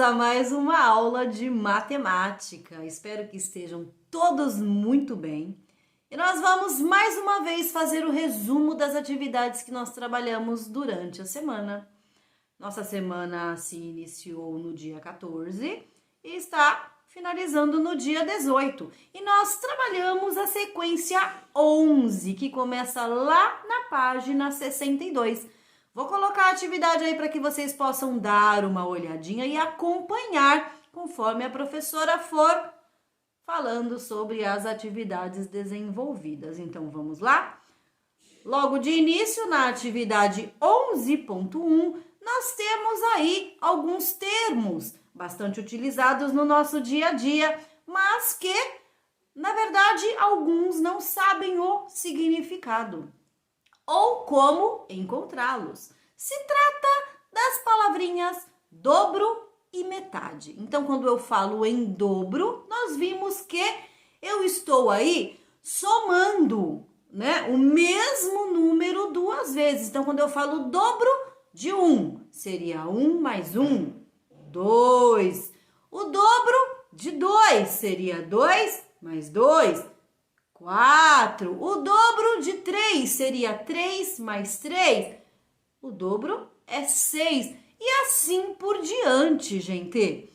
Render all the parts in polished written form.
a mais uma aula de matemática. Espero que estejam todos muito bem. E nós vamos mais uma vez fazer o resumo das atividades que nós trabalhamos durante a semana. Nossa semana se iniciou no dia 14 e está finalizando no dia 18. E nós trabalhamos a sequência 11, que começa lá na página 62. Vou colocar a atividade aí para que vocês possam dar uma olhadinha e acompanhar conforme a professora for falando sobre as atividades desenvolvidas. Então, vamos lá? Logo de início, na atividade 11.1, nós temos aí alguns termos bastante utilizados no nosso dia a dia, mas que, na verdade, alguns não sabem o significado ou como encontrá-los. Se trata das palavrinhas dobro e metade. Então, quando eu falo em dobro, nós vimos que eu estou aí somando, né, o mesmo número duas vezes. Então, quando eu falo dobro de 1, seria 1 mais 1, 2. O dobro de 2 seria 2 mais 2, 4. O dobro de 3 seria 3 mais 3. O dobro é 6. E assim por diante, gente.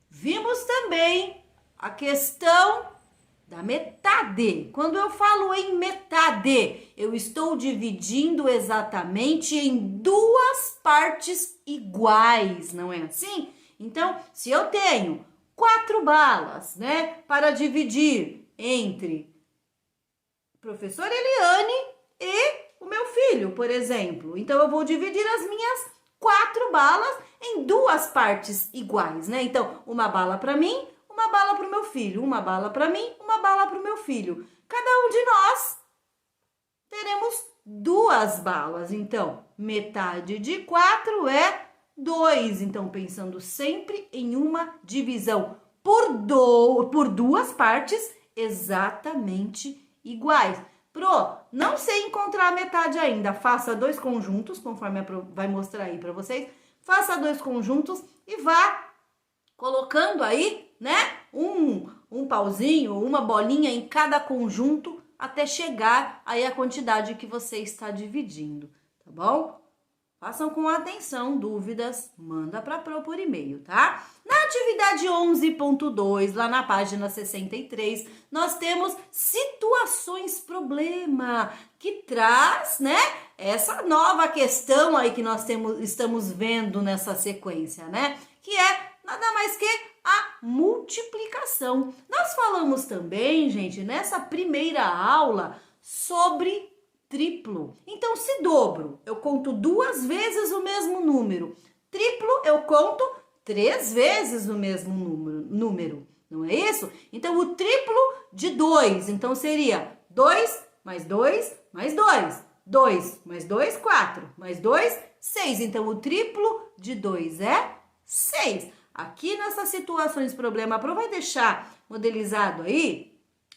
Vimos também a questão da metade. Quando eu falo em metade, eu estou dividindo exatamente em duas partes iguais, não é assim? Então, se eu tenho 4 balas, né, para dividir entre professora Eliane e o meu filho, por exemplo. Então, eu vou dividir as minhas 4 balas em duas partes iguais, né? Então, uma bala para mim, uma bala para o meu filho, uma bala para mim, uma bala para o meu filho. Cada um de nós teremos 2 balas. Então, metade de 4 é 2. Então, pensando sempre em uma divisão por duas partes exatamente iguais. Pro, não sei encontrar a metade ainda. Faça 2 conjuntos, conforme a Pro vai mostrar aí para vocês. Faça 2 conjuntos e vá colocando aí, né, um pauzinho, uma bolinha em cada conjunto até chegar aí a quantidade que você está dividindo, tá bom? Façam com atenção, dúvidas, manda para Pro por e-mail, tá? Na atividade 11.2, lá na página 63, nós temos situações problema, que traz, né, essa nova questão aí que nós estamos vendo nessa sequência, né? Que é nada mais que a multiplicação. Nós falamos também, gente, nessa primeira aula sobre triplo. Então, se dobro, eu conto 2 vezes o mesmo número. Triplo, eu conto 3 vezes o mesmo número. Não é isso? Então, o triplo de 2. Então, seria 2 mais 2 mais 2. 2 mais 2, 4. Mais 2, 6. Então, o triplo de 2 é 6. Aqui nessas situações problema, a Pro vai deixar modelizado aí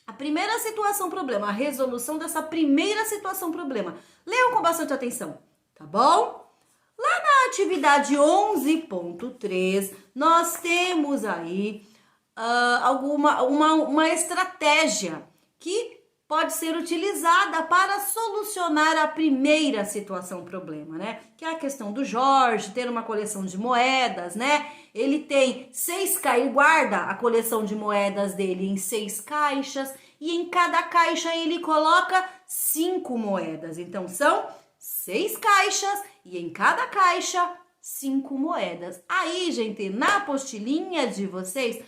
a primeira situação problema, a resolução dessa primeira situação problema. Leiam com bastante atenção, tá bom? Lá na atividade 11.3, nós temos aí uma estratégia que pode ser utilizada para solucionar a primeira situação problema, né? Que é a questão do Jorge ter uma coleção de moedas, né? Ele tem 6 caixas, ele guarda a coleção de moedas dele em 6 caixas e em cada caixa ele coloca 5 moedas. Então, são 6 caixas e em cada caixa 5 moedas. Aí, gente, na apostilinha de vocês,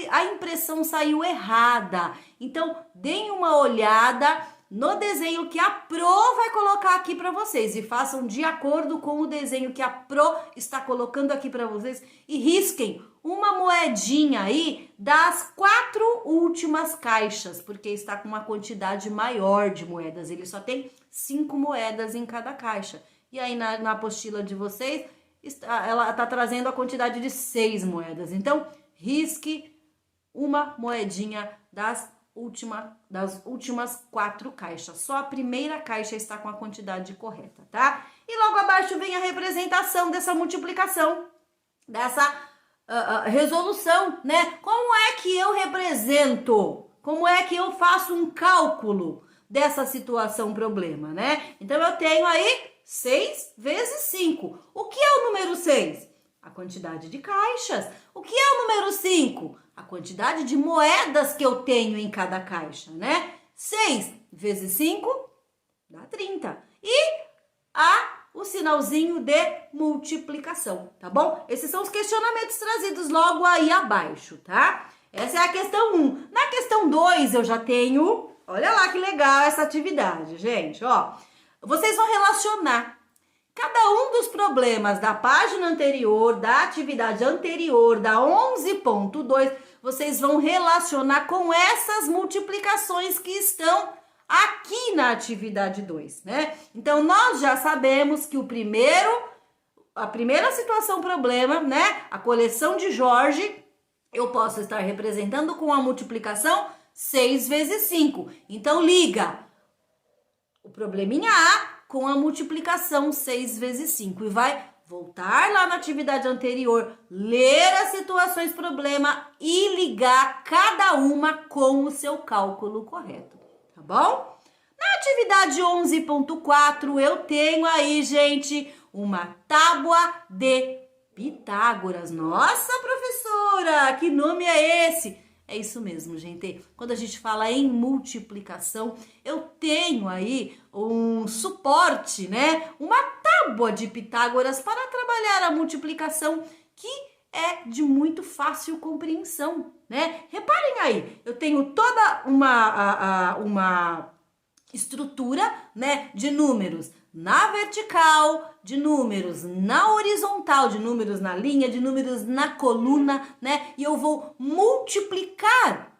a impressão saiu errada. Então, deem uma olhada no desenho que a Pro vai colocar aqui para vocês e façam de acordo com o desenho que a Pro está colocando aqui para vocês e risquem uma moedinha aí das 4 últimas caixas, porque está com uma quantidade maior de moedas. Ele só tem 5 moedas em cada caixa. E aí na apostila de vocês, ela está trazendo a quantidade de 6 moedas. Então, risque uma moedinha das últimas 4 caixas. Só a primeira caixa está com a quantidade correta, tá? E logo abaixo vem a representação dessa multiplicação, dessa resolução, né? Como é que eu represento? Como é que eu faço um cálculo dessa situação problema, né? Então, eu tenho aí 6 vezes 5. O que é o número 6? A quantidade de caixas. O que é o número 5? A quantidade de moedas que eu tenho em cada caixa, né? 6 vezes 5 dá 30. E o sinalzinho de multiplicação, tá bom? Esses são os questionamentos trazidos logo aí abaixo, tá? Essa é a questão 1. Na questão 2, eu já tenho... Olha lá que legal essa atividade, gente, ó. Vocês vão relacionar cada um dos problemas da página anterior, da atividade anterior, da 11.2, vocês vão relacionar com essas multiplicações que estão aqui na atividade 2, né? Então, nós já sabemos que a primeira situação problema, né? A coleção de Jorge, eu posso estar representando com a multiplicação 6 vezes 5. Então, liga o probleminha A com a multiplicação 6 vezes 5 e vai voltar lá na atividade anterior, ler as situações problema e ligar cada uma com o seu cálculo correto, tá bom? Na atividade 11.4 eu tenho aí, gente, uma tábua de Pitágoras. Nossa, professora, que nome é esse? É isso mesmo, gente. Quando a gente fala em multiplicação, eu tenho aí um suporte, né? Uma tábua de Pitágoras para trabalhar a multiplicação, que é de muito fácil compreensão, né? Reparem aí, eu tenho toda uma estrutura, né, de números na vertical, de números na horizontal, de números na linha, de números na coluna, né? E eu vou multiplicar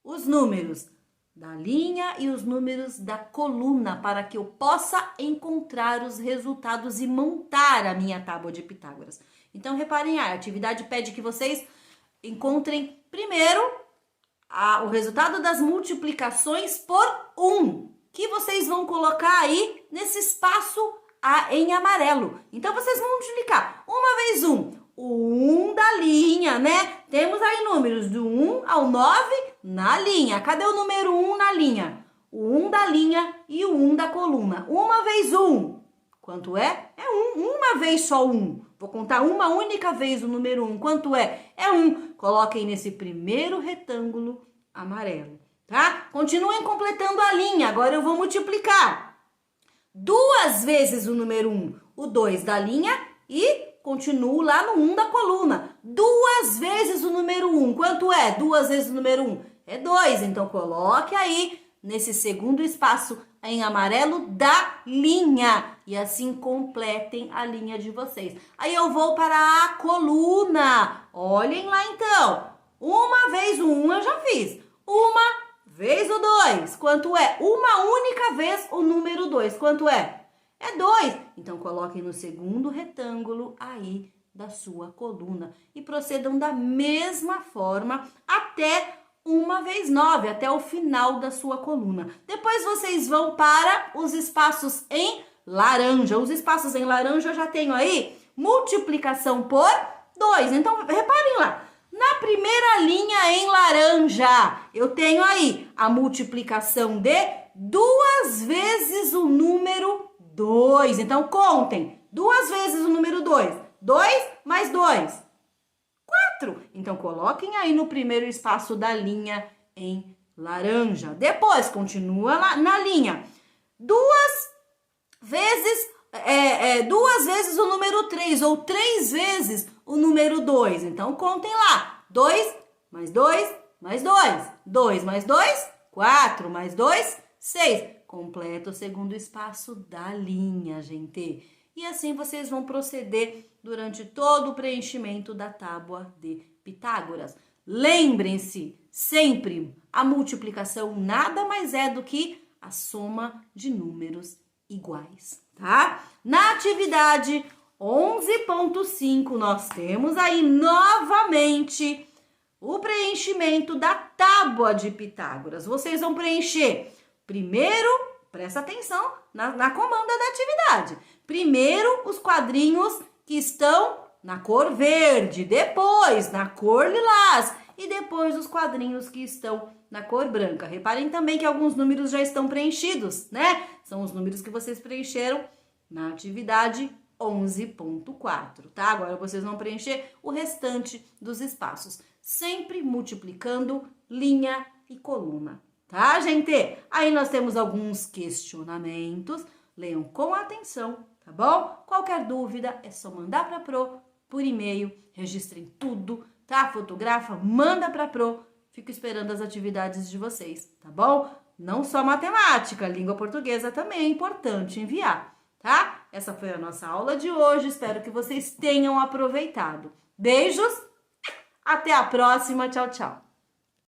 os números da linha e os números da coluna para que eu possa encontrar os resultados e montar a minha tábua de Pitágoras. Então, reparem, a atividade pede que vocês encontrem primeiro o resultado das multiplicações por 1, que vocês vão colocar aí nesse espaço em amarelo. Então, vocês vão multiplicar 1 vezes 1, o 1 da linha, né? Temos aí números do 1 ao 9 na linha. Cadê o número 1 na linha? O 1 da linha e o 1 da coluna. 1 vezes 1, quanto é? É 1. Uma vez só 1. Vou contar uma única vez o número 1. Quanto é? É 1. Coloquem nesse primeiro retângulo amarelo, tá? Continuem completando a linha. Agora eu vou multiplicar 2 vezes o número 1, o 2 da linha e continuo lá no 1 da coluna. 2 vezes o número 1. Quanto é? 2 vezes o número 1 é 2. Então, coloque aí nesse segundo espaço em amarelo da linha. E assim completem a linha de vocês. Aí eu vou para a coluna. Olhem lá então. 1 vez o 1 eu já fiz. 1 vez o 2. Quanto é? Uma única vez o número 2. Quanto é? É 2. Então, coloquem no segundo retângulo aí da sua coluna. E procedam da mesma forma até 1 vezes 9, até o final da sua coluna. Depois, vocês vão para os espaços em laranja. Os espaços em laranja eu já tenho aí multiplicação por 2. Então, reparem lá. Na primeira linha em laranja, eu tenho aí a multiplicação de 2 vezes o número 2. Então, contem. 2 vezes o número 2. 2 mais 2. 4. Então, coloquem aí no primeiro espaço da linha em laranja. Depois, continua lá na linha. 2 vezes o número 3, ou 3 vezes o número 2. Então, contem lá. 2 mais 2 mais 2. 2 mais 2, 4 mais 2, 6. Completa o segundo espaço da linha, gente. E assim vocês vão proceder durante todo o preenchimento da tábua de Pitágoras. Lembrem-se, sempre, a multiplicação nada mais é do que a soma de números iguais, tá? Na atividade 11.5, nós temos aí novamente o preenchimento da tábua de Pitágoras. Vocês vão preencher primeiro, presta atenção na comanda da atividade. Primeiro, os quadrinhos que estão na cor verde, depois na cor lilás e depois os quadrinhos que estão na cor branca. Reparem também que alguns números já estão preenchidos, né? São os números que vocês preencheram na atividade 11.4, tá? Agora vocês vão preencher o restante dos espaços, sempre multiplicando linha e coluna, tá, gente? Aí nós temos alguns questionamentos, leiam com atenção, tá bom? Qualquer dúvida é só mandar para Pro por e-mail, registrem tudo, tá? Fotografa, manda para Pro. Fico esperando as atividades de vocês, tá bom? Não só matemática, língua portuguesa também é importante enviar, tá? Essa foi a nossa aula de hoje, espero que vocês tenham aproveitado. Beijos, até a próxima, tchau, tchau.